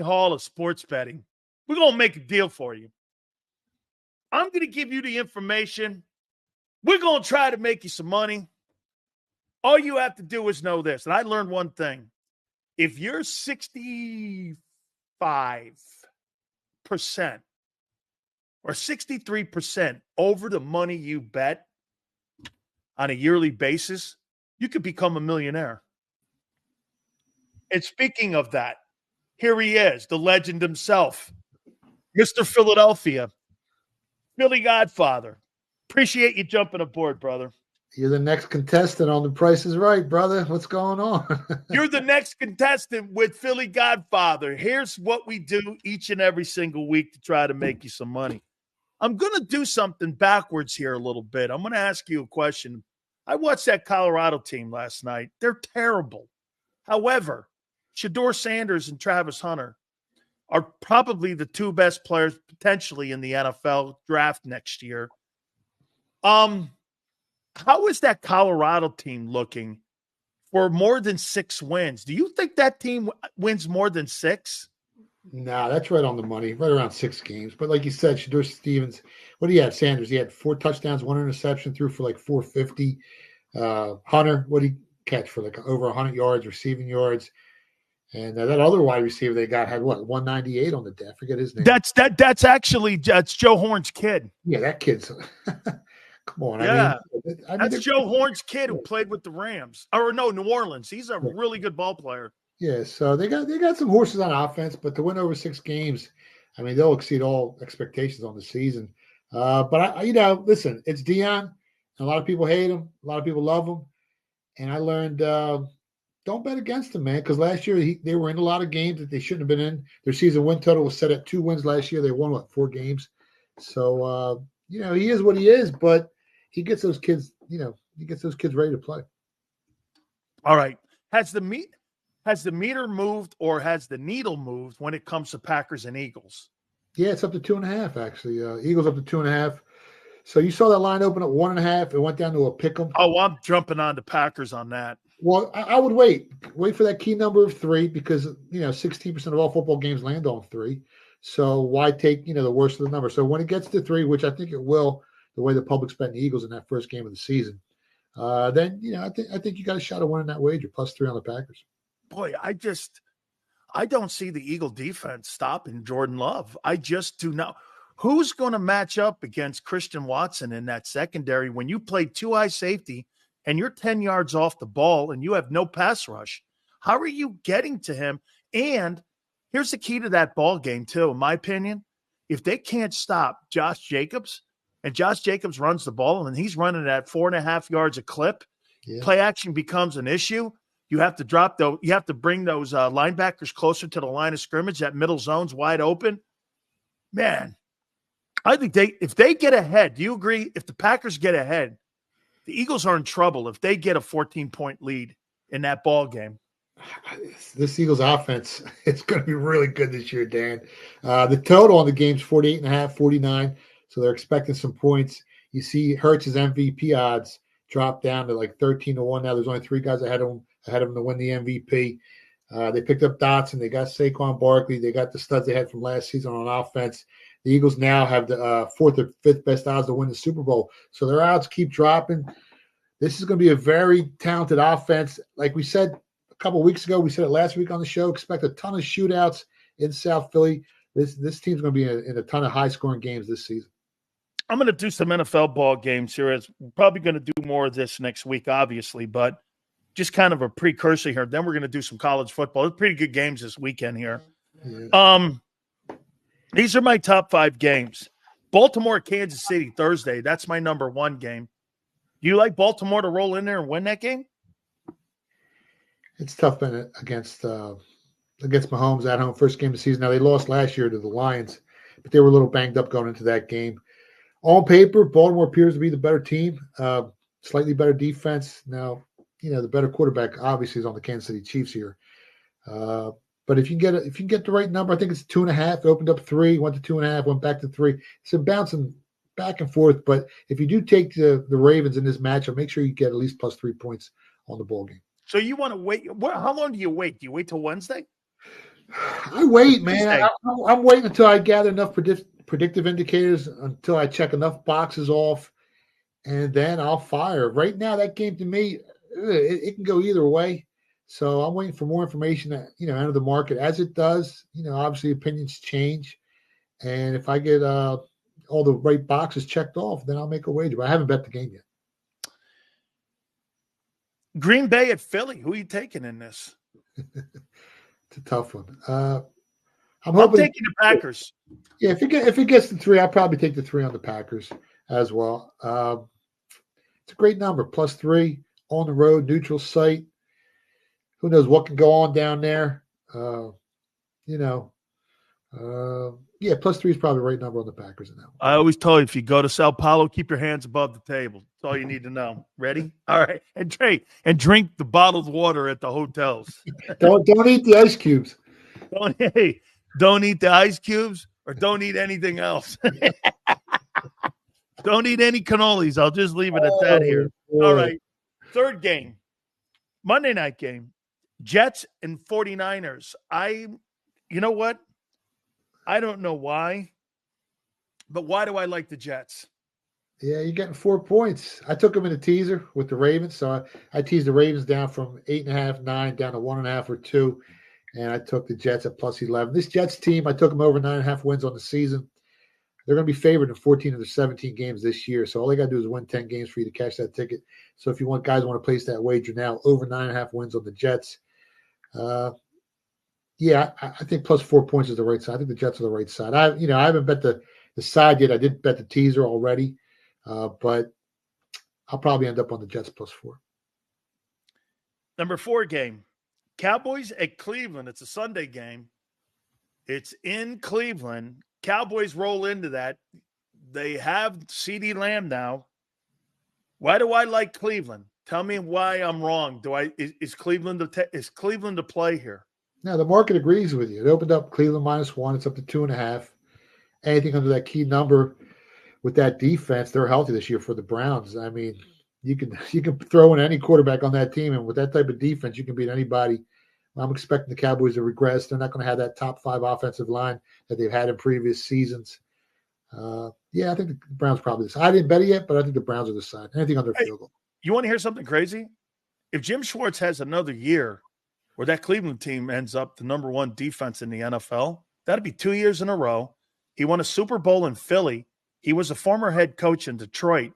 Hall of sports betting. We're going to make a deal for you. I'm going to give you the information. We're going to try to make you some money. All you have to do is know this. And I learned one thing. If you're 65% or 63% over the money you bet on a yearly basis, you could become a millionaire. And speaking of that, here he is, the legend himself, Mr. Philadelphia, Philly Godfather. Appreciate you jumping aboard, brother. You're the next contestant on The Price is Right, brother. What's going on? You're the next contestant with Philly Godfather. Here's what we do each and every single week to try to make you some money. I'm going to do something backwards here a little bit. I'm going to ask you a question. I watched that Colorado team last night. They're terrible. However, Shedeur Sanders and Travis Hunter are probably the two best players potentially in the NFL draft next year. How is that Colorado team looking for more than 6 wins? Do you think that team wins more than 6? No, that's right on the money, right around 6 games. But like you said, Shedeur Stevens, what do you have, Sanders? He had 4 touchdowns, 1 interception, threw for like 450. Hunter, what did he catch for like over 100 yards, receiving yards? And that other wide receiver they got had what, 198 on the day. I forget his name. That's actually Joe Horn's kid. Yeah, that kid's come on. Yeah. I mean, that's Joe Horn's kid who played with the Rams. Or no, New Orleans. He's a really good ball player. Yeah, so they got some horses on offense, but to win over 6 games, I mean, they'll exceed all expectations on the season. But I listen, it's Deion, and a lot of people hate him, a lot of people love him, and I learned don't bet against him, man, because last year they were in a lot of games that they shouldn't have been in. Their season win total was set at 2 wins last year. They won 4 games, so he is what he is, but he gets those kids, ready to play. All right, has the meter moved or has the needle moved when it comes to Packers and Eagles? Yeah, it's up to 2.5, actually. Eagles up to 2.5. So you saw that line open at 1.5. It went down to a pick 'em. Oh, I'm jumping on the Packers on that. Well, I would wait for that key number of 3 because, 16% of all football games land on 3. So why take, the worst of the number? So when it gets to 3, which I think it will, the way the public's betting the Eagles in that first game of the season, then, I think you got a shot at winning that wager, +3 on the Packers. Boy, I don't see the Eagle defense stopping Jordan Love. I just do not. Who's going to match up against Christian Watson in that secondary when you play 2 high safety and you're 10 yards off the ball and you have no pass rush? How are you getting to him? And here's the key to that ball game, too, in my opinion. If they can't stop Josh Jacobs, and Josh Jacobs runs the ball and he's running at 4.5 yards a clip, play action becomes an issue. You have to you have to bring those linebackers closer to the line of scrimmage. That middle zone's wide open. Man, I think if they get ahead, do you agree? If the Packers get ahead, the Eagles are in trouble if they get a 14-point lead in that ball game. This Eagles offense, it's going to be really good this year, Dan. The total on the game's 48.5, 49. So they're expecting some points. You see Hurts' MVP odds drop down to like 13-1 now. There's only 3 guys ahead of him to win the MVP. They picked up Dotson. They got Saquon Barkley. They got the studs they had from last season on offense. The Eagles now have the 4th or 5th best odds to win the Super Bowl. So their odds keep dropping. This is going to be a very talented offense. Like we said a couple of weeks ago, we said it last week on the show, expect a ton of shootouts in South Philly. This team's going to be in a ton of high-scoring games this season. I'm going to do some NFL ball games here. We're probably going to do more of this next week, obviously, but just kind of a precursor here. Then we're going to do some college football. There's pretty good games this weekend here. Yeah. These are my top 5 games. Baltimore, Kansas City, Thursday. That's my number 1 game. Do you like Baltimore to roll in there and win that game? It's tough against Mahomes at home, first game of the season. Now, they lost last year to the Lions, but they were a little banged up going into that game. On paper, Baltimore appears to be the better team, slightly better defense. Now, the better quarterback obviously is on the Kansas City Chiefs here. But if you get the right number, I think it's 2.5. It opened up 3, went to 2.5, went back to 3. So bouncing back and forth. But if you do take the Ravens in this matchup, make sure you get at least +3 points on the ball game. So you want to wait? How long do you wait? Do you wait till Wednesday? I wait, What do you man. say? I'm waiting until I gather enough predictive indicators, until I check enough boxes off, and then I'll fire. Right now, that game to me, it can go either way. So I'm waiting for more information that, out of the market. As it does, obviously opinions change. And if I get all the right boxes checked off, then I'll make a wager. But I haven't bet the game yet. Green Bay at Philly. Who are you taking in this? It's a tough one. I'm taking the Packers. Yeah, if it gets to 3, I'll probably take the 3 on the Packers as well. It's a great number, +3 on the road, neutral site. Who knows what can go on down there? Yeah, +3 is probably the right number on the Packers in that one. I always tell you, if you go to Sao Paulo, keep your hands above the table. That's all you need to know. Ready? All right. And drink the bottled water at the hotels. Don't eat the ice cubes. Don't eat the ice cubes, or don't eat anything else. Don't eat any cannolis. I'll just leave it at that here. All right. Third game, Monday night game, Jets and 49ers. You know what? I don't know why, but why do I like the Jets? Yeah, you're getting 4 points. I took them in a teaser with the Ravens, so I teased the Ravens down from 8.5, 9 down to 1.5 or 2, and I took the Jets at +11. This Jets team, I took them over 9.5 wins on the season. They're going to be favored in 14 of the 17 games this year, so all they got to do is win 10 games for you to cash that ticket. So if you want to place that wager now, over 9.5 wins on the Jets. Yeah, I think +4 points is the right side. I think the Jets are the right side. I haven't bet the side yet. I did bet the teaser already, but I'll probably end up on the Jets +4. Number 4 game, Cowboys at Cleveland. It's a Sunday game. It's in Cleveland. Cowboys roll into that. They have CeeDee Lamb now. Why do I like Cleveland? Tell me why I'm wrong. Is Cleveland the play here? Now, the market agrees with you. It opened up Cleveland -1. It's up to 2.5. Anything under that key number with that defense, they're healthy this year for the Browns. I mean, you can throw in any quarterback on that team, and with that type of defense, you can beat anybody. I'm expecting the Cowboys to regress. They're not going to have that top 5 offensive line that they've had in previous seasons. Yeah, I think the Browns probably decide. I didn't bet it yet, but I think the Browns are the side. Anything under field goal. You want to hear something crazy? If Jim Schwartz has another year where that Cleveland team ends up the number 1 defense in the NFL, that'd be 2 years in a row. He won a Super Bowl in Philly. He was a former head coach in Detroit.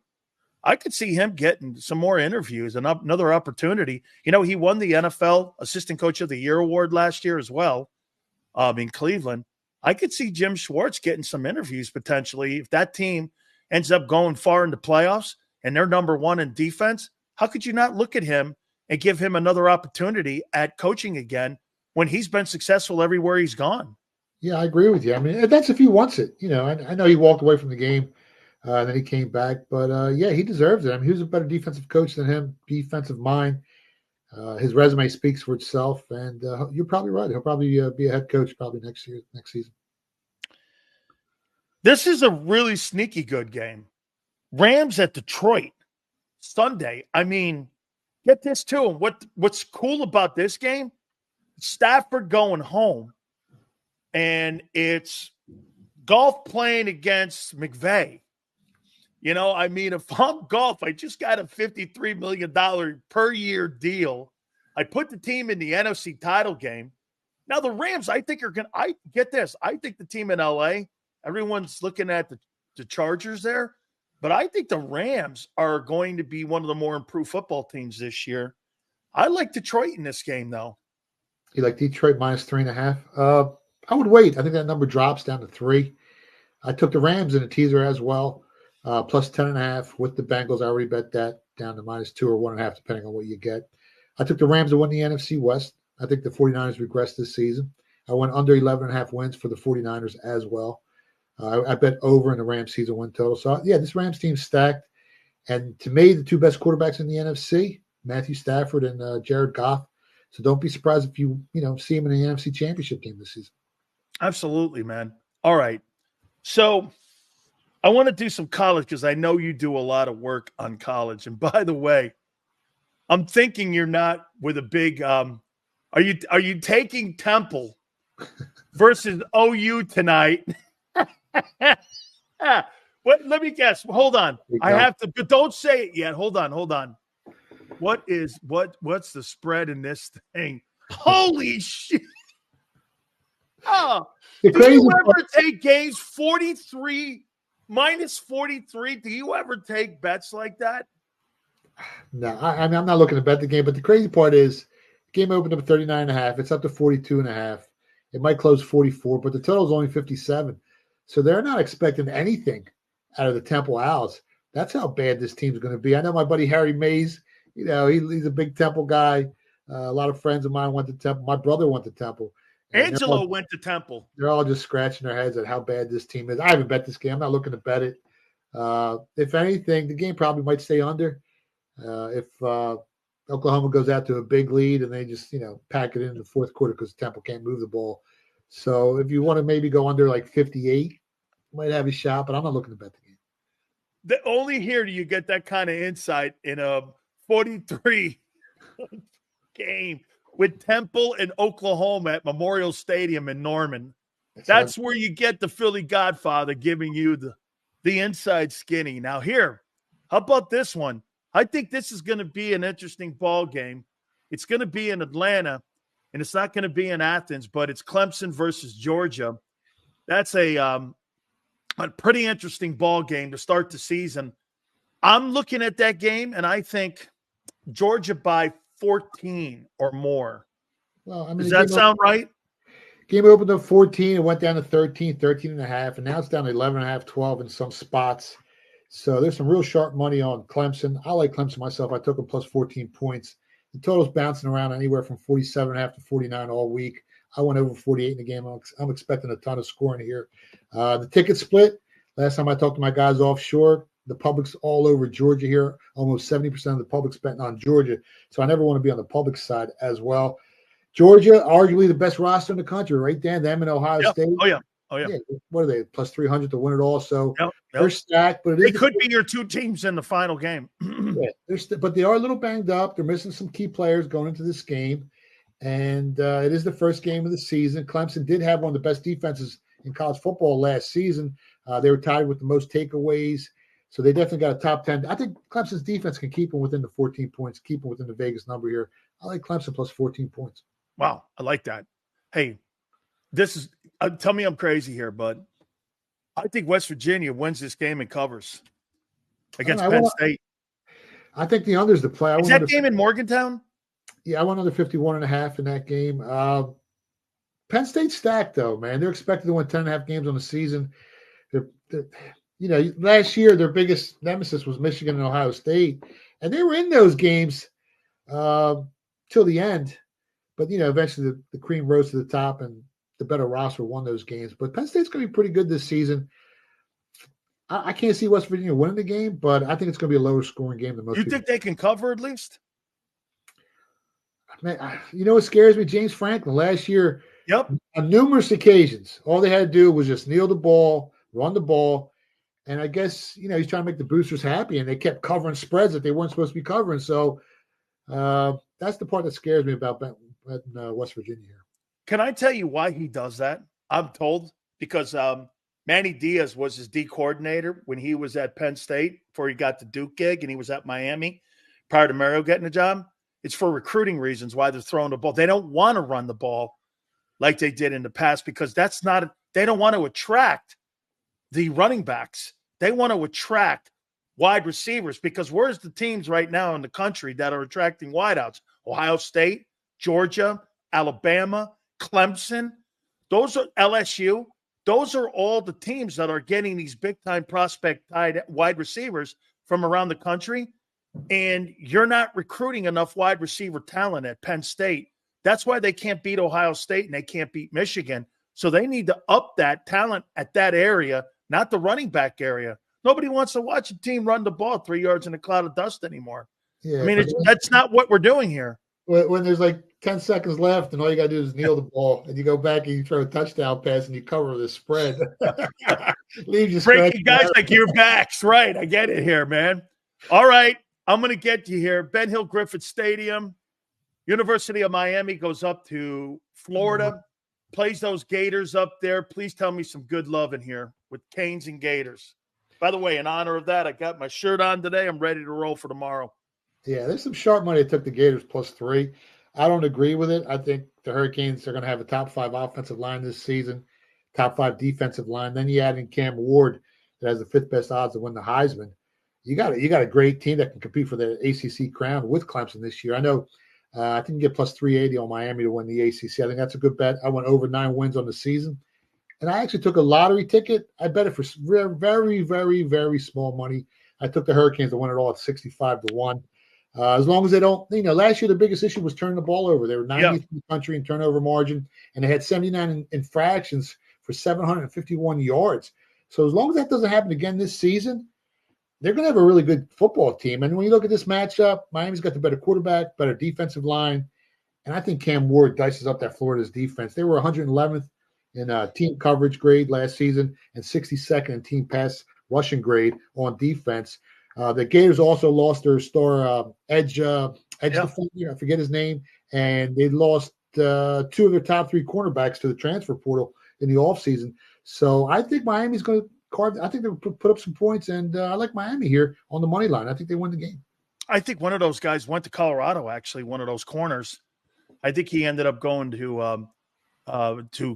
I could see him getting some more interviews and another opportunity. He won the NFL Assistant Coach of the Year award last year as well in Cleveland. I could see Jim Schwartz getting some interviews potentially. If that team ends up going far into playoffs and they're number 1 in defense, how could you not look at him and give him another opportunity at coaching again when he's been successful everywhere he's gone? Yeah, I agree with you. I mean, that's if he wants it. I know he walked away from the game. Then he came back. But, yeah, he deserves it. I mean, he was a better defensive coach than him, defensive mind. His resume speaks for itself. And you're probably right. He'll probably be a head coach probably next season. This is a really sneaky good game. Rams at Detroit, Sunday. I mean, get this too. And what's cool about this game, Stafford going home, and it's Goff playing against McVay. If I'm Goff, I just got a $53 million per year deal. I put the team in the NFC title game. Now the Rams, I think I get this. I think the team in LA, everyone's looking at the Chargers there, but I think the Rams are going to be one of the more improved football teams this year. I like Detroit in this game, though. You like Detroit -3.5? I would wait. I think that number drops down to 3. I took the Rams in a teaser as well, +10.5 with the Bengals. I already bet that down to -2 or 1.5, depending on what you get. I took the Rams to win the NFC West. I think the 49ers regressed this season. I went under 11.5 wins for the 49ers as well. I bet over in the Rams season win total. So, yeah, this Rams team's stacked. And to me, the 2 best quarterbacks in the NFC, Matthew Stafford and Jared Goff. So don't be surprised if you see him in the NFC Championship game this season. Absolutely, man. All right. So I want to do some college because I know you do a lot of work on college. And by the way, I'm thinking you're not with a big are you taking Temple versus OU tonight. Let me guess. Hold on. I have to, but don't say it yet. Hold on. What's the spread in this thing? Holy shit. Oh, do you ever take games 43 minus 43? Do you ever take bets like that? No, I'm not looking to bet the game, but the crazy part is the game opened up at 39.5. It's up to 42.5. It might close 44, but the total is only 57. So they're not expecting anything out of the Temple Owls. That's how bad this team's going to be. I know my buddy Harry Mays, he's a big Temple guy. A lot of friends of mine went to Temple. My brother went to Temple. Angelo went to Temple. They're all just scratching their heads at how bad this team is. I haven't bet this game. I'm not looking to bet it. If anything, the game probably might stay under. If Oklahoma goes out to a big lead and they just, pack it in the fourth quarter because Temple can't move the ball. So if you want to maybe go under like 58, you might have a shot, but I'm not looking to bet the game. Only here do you get that kind of insight in a 43 game with Temple and Oklahoma at Memorial Stadium in Norman. That's where you get the Philly Godfather giving you the inside skinny. Now here, how about this one? I think this is going to be an interesting ball game. It's going to be in Atlanta, and it's not going to be in Athens, but it's Clemson versus Georgia. That's a pretty interesting ball game to start the season. I'm looking at that game, and I think Georgia by 14 or more. Well, I mean, does that sound right? Game opened up 14. It went down to 13, 13.5, and now it's down to 11.5, 12 in some spots. So there's some real sharp money on Clemson. I like Clemson myself. I took them plus 14 points. The total's bouncing around anywhere from 47.5 to 49 all week. I went over 48 in the game. I'm expecting a ton of scoring here. The ticket split, last time I talked to my guys offshore, the public's all over Georgia here. Almost 70% of the public's betting on Georgia. So I never want to be on the public side as well. Georgia, arguably the best roster in the country, right, Dan? Them and Ohio State. Oh, yeah. What are they? Plus 300 to win it all. So yep. They're stacked. But it could be your two teams in the final game. But they are a little banged up. They're missing some key players going into this game. And it is the first game of the season. Clemson did have one of the best defenses in college football last season. They were tied with the most takeaways. So they definitely got a top 10. I think Clemson's defense can keep them within the 14 points, keep them within the Vegas number here. I like Clemson plus 14 points. Wow, I like that. Hey, this is tell me I'm crazy here, but I think West Virginia wins this game and covers against Penn State. I think the under's the play. Is that game in Morgantown? Yeah, I went under 51.5 in that game. Penn State stacked, though, man. They're expected to win 10.5 games on the season. Last year, their biggest nemesis was Michigan and Ohio State. And they were in those games till the end. But, eventually the cream rose to the top and the better roster won those games. But Penn State's going to be pretty good this season. I can't see West Virginia winning the game, but I think it's going to be a lower scoring game than most people. You think they can cover at least? Man, what scares me? James Franklin last year, on numerous occasions, all they had to do was just kneel the ball, run the ball. And I guess, he's trying to make the boosters happy, and they kept covering spreads that they weren't supposed to be covering. So that's the part that scares me about West Virginia here. Can I tell you why he does that? I'm told because Manny Diaz was his D coordinator when he was at Penn State before he got the Duke gig, and he was at Miami prior to Mario getting a job. It's for recruiting reasons why they're throwing the ball. They don't want to run the ball like they did in the past because they don't want to attract the running backs. They want to attract wide receivers because where's the teams right now in the country that are attracting wideouts? Ohio State, Georgia, Alabama, Clemson. Those are LSU. Those are all the teams that are getting these big-time prospect-tied wide receivers from around the country. And you're not recruiting enough wide receiver talent at Penn State. That's why they can't beat Ohio State and they can't beat Michigan. So they need to up that talent at that area, not the running back area. Nobody wants to watch a team run the ball 3 yards in a cloud of dust anymore. Yeah, I mean, that's not what we're doing here. When there's like 10 seconds left and all you got to do is kneel the ball and you go back and you throw a touchdown pass and you cover the spread. Leave you breaking guys like your backs. Right. I get it here, man. All right. I'm going to get you here. Ben Hill Griffin Stadium, University of Miami goes up to Florida. plays those Gators up there. Please tell me some good love in here with Canes and Gators. By the way, in honor of that, I got my shirt on today. I'm ready to roll for tomorrow. Yeah, there's some sharp money that took the Gators +3. I don't agree with it. I think the Hurricanes are going to have a top 5 offensive line this season, top 5 defensive line. Then you add in Cam Ward that has the 5th best odds to win the Heisman. You got a great team that can compete for the ACC crown with Clemson this year. I know I think you get +380 on Miami to win the ACC. I think that's a good bet. I went over 9 wins on the season. And I actually took a lottery ticket. I bet it for very, very, very small money. I took the Hurricanes to win it all at 65-1. As long as they don't, last year the biggest issue was turning the ball over. They were 90th in the country in turnover margin, and they had 79 infractions for 751 yards. So as long as that doesn't happen again this season, they're going to have a really good football team. And when you look at this matchup, Miami's got the better quarterback, better defensive line, and I think Cam Ward dices up that Florida's defense. They were 111th in team coverage grade last season and 62nd in team pass rushing grade on defense. The Gators also lost their star edge defender. I forget his name. And they lost 2 of their top 3 cornerbacks to the transfer portal in the offseason. So I think Miami's going to carve. I think they'll put up some points. And I like Miami here on the money line. I think they win the game. I think one of those guys went to Colorado, actually, one of those corners. I think he ended up going to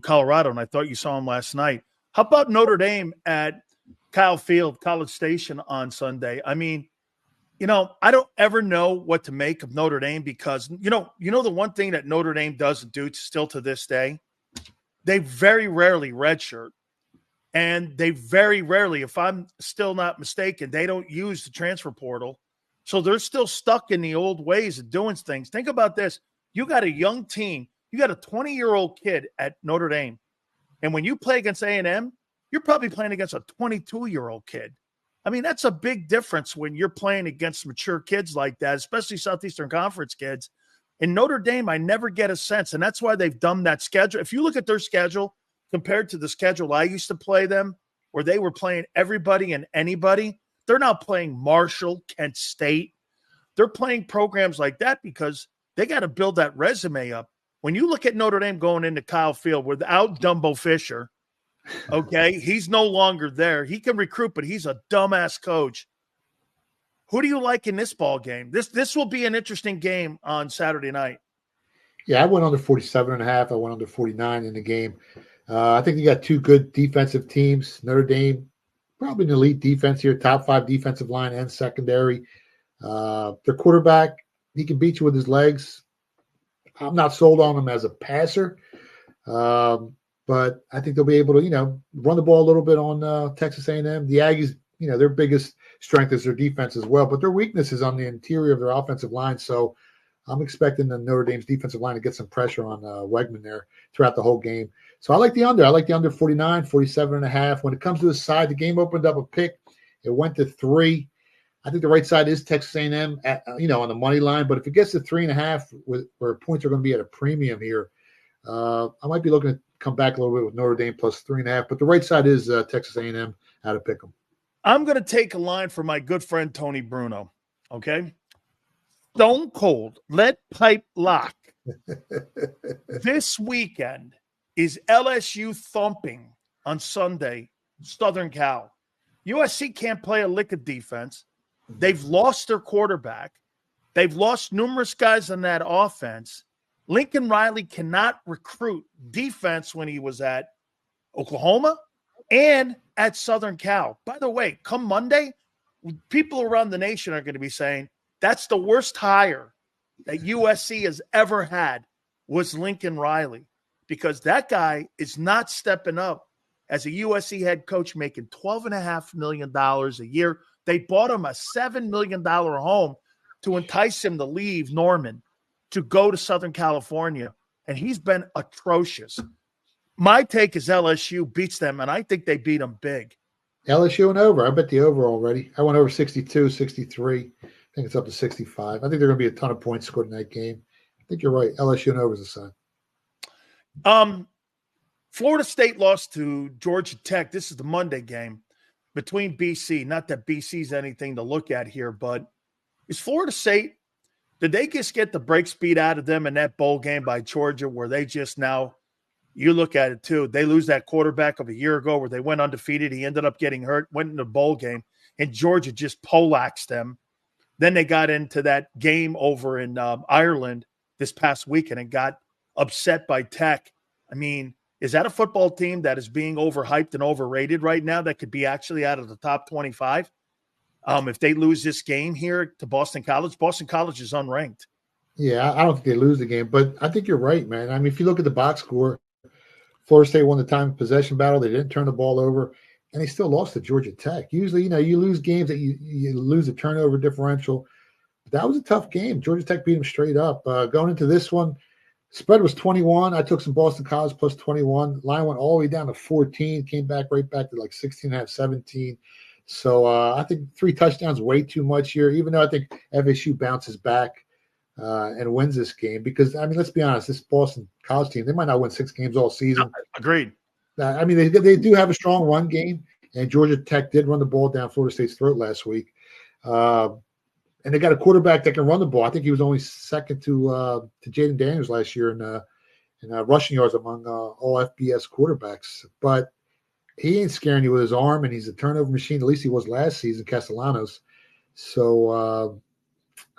Colorado, and I thought you saw him last night. How about Notre Dame at Kyle Field, College Station on Sunday? I mean, I don't ever know what to make of Notre Dame because, the one thing that Notre Dame doesn't do still to this day, they very rarely redshirt. And they very rarely, if I'm still not mistaken, they don't use the transfer portal. So they're still stuck in the old ways of doing things. Think about this. You got a young team. You got a 20-year-old kid at Notre Dame. And when you play against A&M, you're probably playing against a 22-year-old kid. I mean, that's a big difference when you're playing against mature kids like that, especially Southeastern Conference kids. In Notre Dame, I never get a sense, and that's why they've done that schedule. If you look at their schedule compared to the schedule I used to play them, where they were playing everybody and anybody, they're now playing Marshall, Kent State. They're playing programs like that because they got to build that resume up. When you look at Notre Dame going into Kyle Field without Dumbo Fisher, okay, he's no longer there. He can recruit, but he's a dumbass coach. Who do you like in this ball game? This will be an interesting game on Saturday night. Yeah, I went under 47.5. I went under 49 in the game. I think you got 2 good defensive teams. Notre Dame, probably an elite defense here, top 5 defensive line and secondary. Their quarterback, he can beat you with his legs. I'm not sold on him as a passer, but I think they'll be able to, run the ball a little bit on Texas A&M. The Aggies, their biggest strength is their defense as well, but their weakness is on the interior of their offensive line. So I'm expecting the Notre Dame's defensive line to get some pressure on Wegman there throughout the whole game. So I like the under. I like the under 49, 47.5. When it comes to the side, the game opened up a pick. It went to 3. I think the right side is Texas A&M at, on the money line. But if it gets to 3.5, where points are going to be at a premium here, I might be looking to come back a little bit with Notre Dame plus 3.5. But the right side is Texas A&M out of Pick'em. I'm going to take a line from my good friend Tony Bruno. Okay, Stone Cold, lead pipe lock. This weekend is LSU thumping on Sunday, Southern Cal. USC can't play a lick of defense. They've lost their quarterback. They've lost numerous guys on that offense. Lincoln Riley cannot recruit defense when he was at Oklahoma and at Southern Cal. By the way, come Monday, people around the nation are going to be saying that's the worst hire that USC has ever had was Lincoln Riley, because that guy is not stepping up as a USC head coach making $12.5 million a year. They bought him a $7 million home to entice him to leave Norman to go to Southern California, and he's been atrocious. My take is LSU beats them, and I think they beat them big. LSU and over. I bet the over already. I went over 62, 63. I think it's up to 65. I think there are going to be a ton of points scored in that game. I think you're right. LSU and over is the side. Florida State lost to Georgia Tech. This is the Monday game between BC. Not that BC's anything to look at here, but is Florida State, did they just get the break speed out of them in that bowl game by Georgia where they just now you look at it too. They lose that quarterback of a year ago where they went undefeated. He ended up getting hurt, went in the bowl game, and Georgia just poleaxed them. Then they got into that game over in Ireland this past weekend and got upset by Tech. I mean, is that a football team that is being overhyped and overrated right now that could be actually out of the top 25? If they lose this game here to Boston College is unranked. Yeah, I don't think they lose the game, but I think you're right, man. I mean, if you look at the box score, Florida State won the time of possession battle. They didn't turn the ball over, and they still lost to Georgia Tech. Usually, you lose games that you lose a turnover differential. But that was a tough game. Georgia Tech beat them straight up. Going into this one, spread was 21. I took some Boston College plus 21. Line went all the way down to 14, came back right back to like 16.5, 17. So I think 3 touchdowns way too much here, even though I think FSU bounces back and wins this game. Because, I mean, let's be honest, this Boston College team, they might not win 6 games all season. Agreed. I mean, they do have a strong run game, and Georgia Tech did run the ball down Florida State's throat last week. And they got a quarterback that can run the ball. I think he was only second to Jaden Daniels last year in rushing yards among all FBS quarterbacks. But he ain't scaring you with his arm, and he's a turnover machine. At least he was last season, Castellanos. So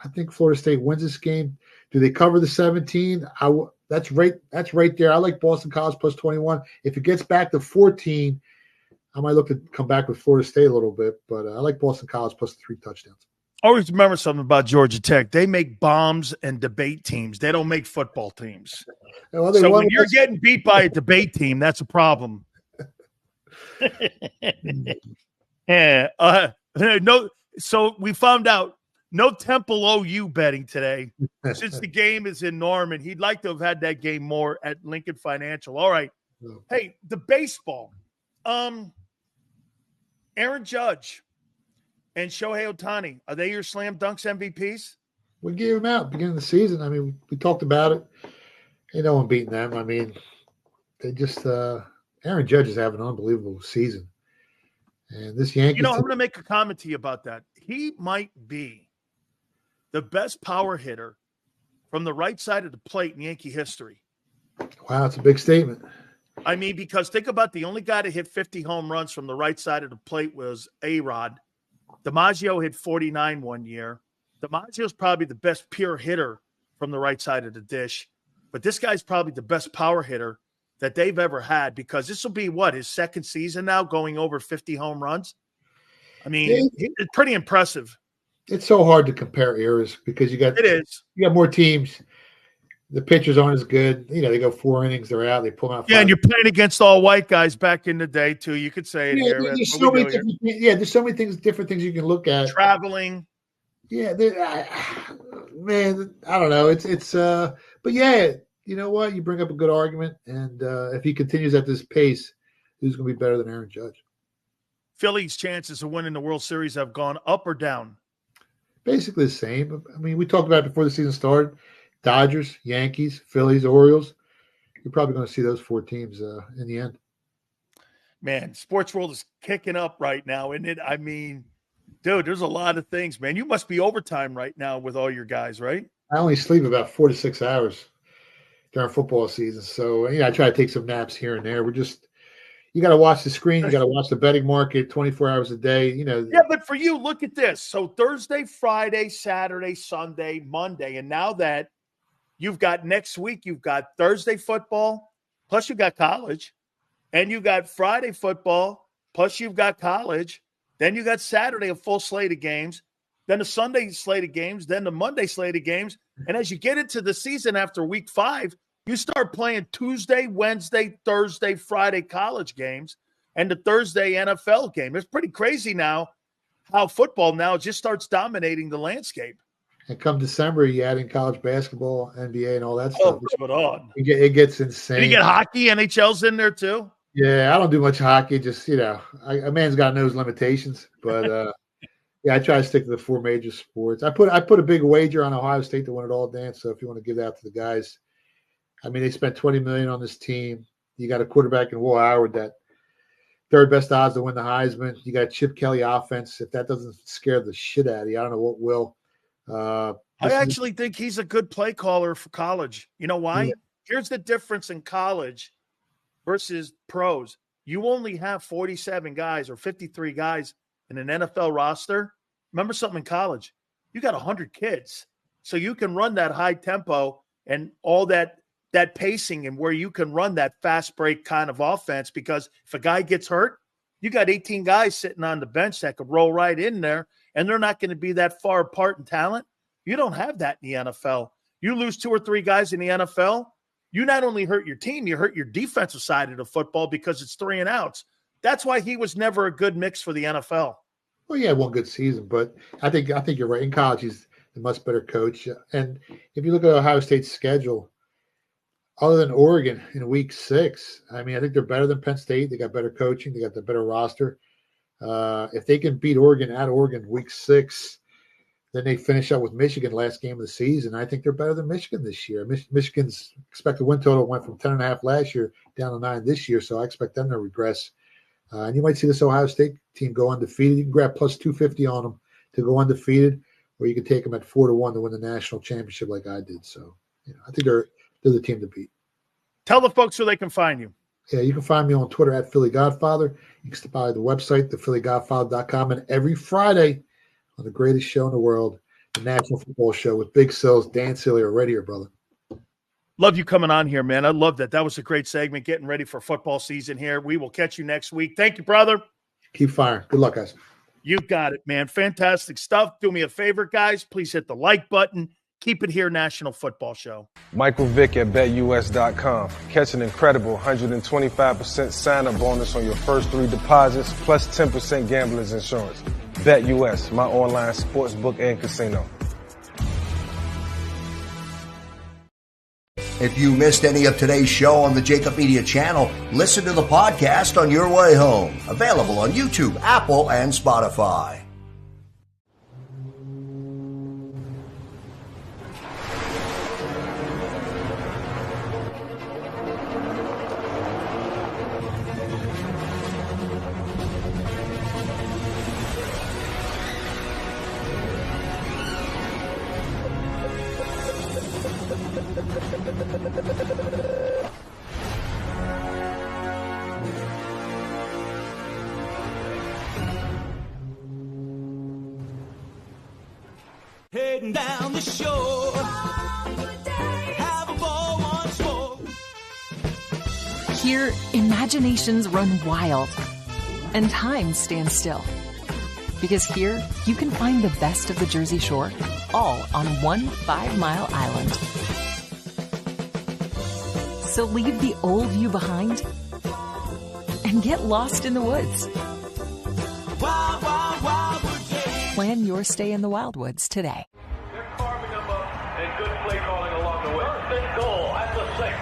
I think Florida State wins this game. Do they cover the 17? That's right there. I like Boston College plus 21. If it gets back to 14, I might look to come back with Florida State a little bit. But I like Boston College plus 3 touchdowns. Always remember something about Georgia Tech. They make bombs and debate teams. They don't make football teams. Well, so when you're getting beat by a debate team, that's a problem. Yeah. No. So we found out no Temple OU betting today since the game is in Norman. He'd like to have had that game more at Lincoln Financial. All right. Hey, the baseball. Aaron Judge and Shohei Ohtani, are they your slam dunks MVPs? We gave them out beginning of the season. I mean, we talked about it. Ain't no one beating them. I mean, they just Aaron Judge is having an unbelievable season. And this Yankees. I'm going to make a comment to you about that. He might be the best power hitter from the right side of the plate in Yankee history. Wow, that's a big statement. I mean, because think about the only guy to hit 50 home runs from the right side of the plate was A-Rod. DiMaggio hit 49 one year. DiMaggio's probably the best pure hitter from the right side of the dish. But this guy's probably the best power hitter that they've ever had, because this will be his second season now going over 50 home runs. I mean, it's pretty impressive. It's so hard to compare eras because you got more teams. The pitchers aren't as good. They go 4 innings, they're out, they pull out 5. Yeah, and you're playing against all white guys back in the day too. You could say it here. There's so many different things you can look at. Traveling. Yeah, man, I don't know. But yeah, you know what? You bring up a good argument, and if he continues at this pace, who's going to be better than Aaron Judge? Phillies' chances of winning the World Series have gone up or down? Basically the same. I mean, we talked about it before the season started. Dodgers, Yankees, Phillies, Orioles. You're probably going to see those 4 teams in the end. Man, sports world is kicking up right now, isn't it? I mean, dude, there's a lot of things, man. You must be overtime right now with all your guys, right? I only sleep about 4 to 6 hours during football season. So, I try to take some naps here and there. You got to watch the screen. You got to watch the betting market 24 hours a day. Yeah, but for you, look at this. So Thursday, Friday, Saturday, Sunday, Monday. And now that you've got next week, you've got Thursday football, plus you've got college. And you got Friday football, plus you've got college. Then you got Saturday, a full slate of games. Then the Sunday slate of games. Then the Monday slate of games. And as you get into the season after week 5, you start playing Tuesday, Wednesday, Thursday, Friday college games, and the Thursday NFL game. It's pretty crazy now how football now just starts dominating the landscape. And come December, you add in college basketball, NBA, and all that stuff. Hold on. It gets insane. Did you get hockey? NHL's in there too? Yeah, I don't do much hockey. Just, a man's got to know his limitations. But, I try to stick to the 4 major sports. I put a big wager on Ohio State to win it all, Dan. So if you want to give that to the guys. I mean, they spent $20 million on this team. You got a quarterback in Will Howard that third best odds to win the Heisman. You got Chip Kelly offense. If that doesn't scare the shit out of you, I don't know what will. I actually think he's a good play caller for college. You know why? Yeah. Here's the difference in college versus pros. You only have 47 guys or 53 guys in an NFL roster. Remember something in college? You got 100 kids. So you can run that high tempo and all that pacing, and where you can run that fast break kind of offense, because if a guy gets hurt, you got 18 guys sitting on the bench that could roll right in there, and they're not going to be that far apart in talent. You don't have that in the NFL. You lose 2 or 3 guys in the NFL, you not only hurt your team, you hurt your defensive side of the football because it's 3 and outs. That's why he was never a good mix for the NFL. Well, yeah, one good season, but I think you're right. In college, he's a much better coach. And if you look at Ohio State's schedule, other than Oregon in week 6, I mean, I think they're better than Penn State. They got better coaching. They got the better roster. If they can beat Oregon at Oregon week 6, then they finish up with Michigan last game of the season. I think they're better than Michigan this year. Michigan's expected win total went from 10.5 last year down to 9 this year, so I expect them to regress. And you might see this Ohio State team go undefeated. You can grab plus 250 on them to go undefeated, or you can take them at 4-1 to win the national championship like I did. So, I think they're the team to beat. Tell the folks where they can find you. Yeah, you can find me on Twitter at Philly Godfather. You can stop by the website, thephillygodfather.com, and every Friday on the greatest show in the world, the National Football Show with Big Sills, Dan Sillier, right here, brother. Love you coming on here, man. I love that. That was a great segment, getting ready for football season here. We will catch you next week. Thank you, brother. Keep firing. Good luck, guys. You got it, man. Fantastic stuff. Do me a favor, guys. Please hit the like button. Keep it here, National Football Show. Michael Vick at BetUS.com. Catch an incredible 125% sign-up bonus on your first 3 deposits, plus 10% gambler's insurance. BetUS, my online sportsbook and casino. If you missed any of today's show on the Jacob Media channel, listen to the podcast on your way home. Available on YouTube, Apple, and Spotify. Heading down the shore, have a ball once more. Here, imaginations run wild and time stands still. Because here, you can find the best of the Jersey Shore, all on one 5-mile island. So leave the old you behind and get lost in the woods. Wild, wild, wildwood days. Plan your stay in the Wildwoods today. They're carving them up and good play calling along the way. First and goal at the 6.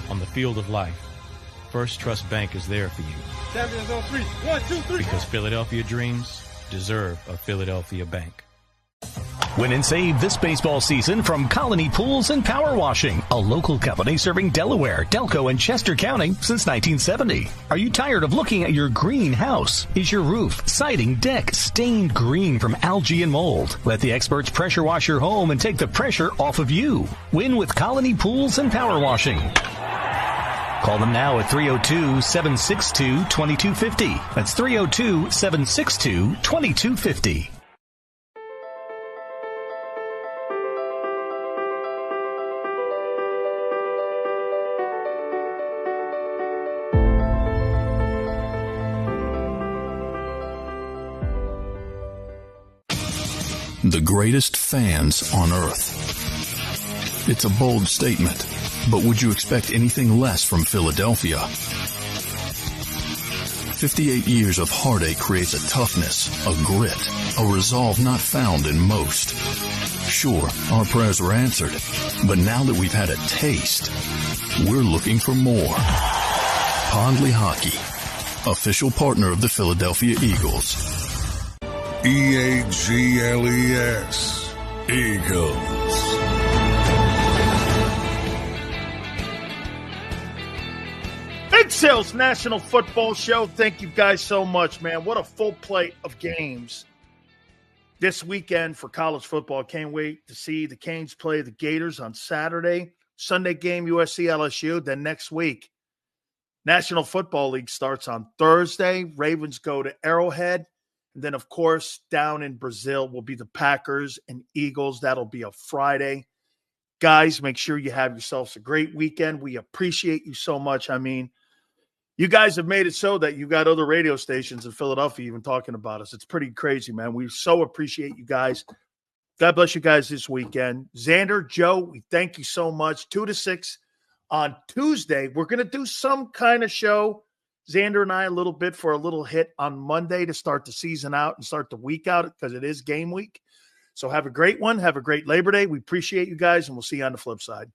On the field of life, First Trust Bank is there for you. Champions on 3. 1, 2, 3. Because Philadelphia dreams deserve a Philadelphia bank. Win and save this baseball season from Colony Pools and Power Washing, a local company serving Delaware, Delco, and Chester County since 1970. Are you tired of looking at your green house? Is your roof, siding, deck stained green from algae and mold? Let the experts pressure wash your home and take the pressure off of you. Win with Colony Pools and Power Washing. Call them now at 302-762-2250. That's 302-762-2250. The greatest fans on earth. It's a bold statement, but would you expect anything less from Philadelphia? 58 years of heartache creates a toughness, a grit, a resolve not found in most. Sure, our prayers were answered, but now that we've had a taste, we're looking for more. Pondley Hockey, official partner of the Philadelphia Eagles. EAGLES, Eagles. Sales National Football Show. Thank you guys so much, man. What a full plate of games this weekend for college football. Can't wait to see the Canes play the Gators on Saturday. Sunday game, USC LSU. Then next week, National Football League starts on Thursday. Ravens go to Arrowhead. And then, of course, down in Brazil will be the Packers and Eagles. That'll be a Friday. Guys, make sure you have yourselves a great weekend. We appreciate you so much. I mean, you guys have made it so that you got other radio stations in Philadelphia even talking about us. It's pretty crazy, man. We so appreciate you guys. God bless you guys this weekend. Xander, Joe, we thank you so much. 2 to 6 on Tuesday. We're going to do some kind of show, Xander and I, a little bit for a little hit on Monday to start the season out and start the week out because it is game week. So have a great one. Have a great Labor Day. We appreciate you guys, and we'll see you on the flip side.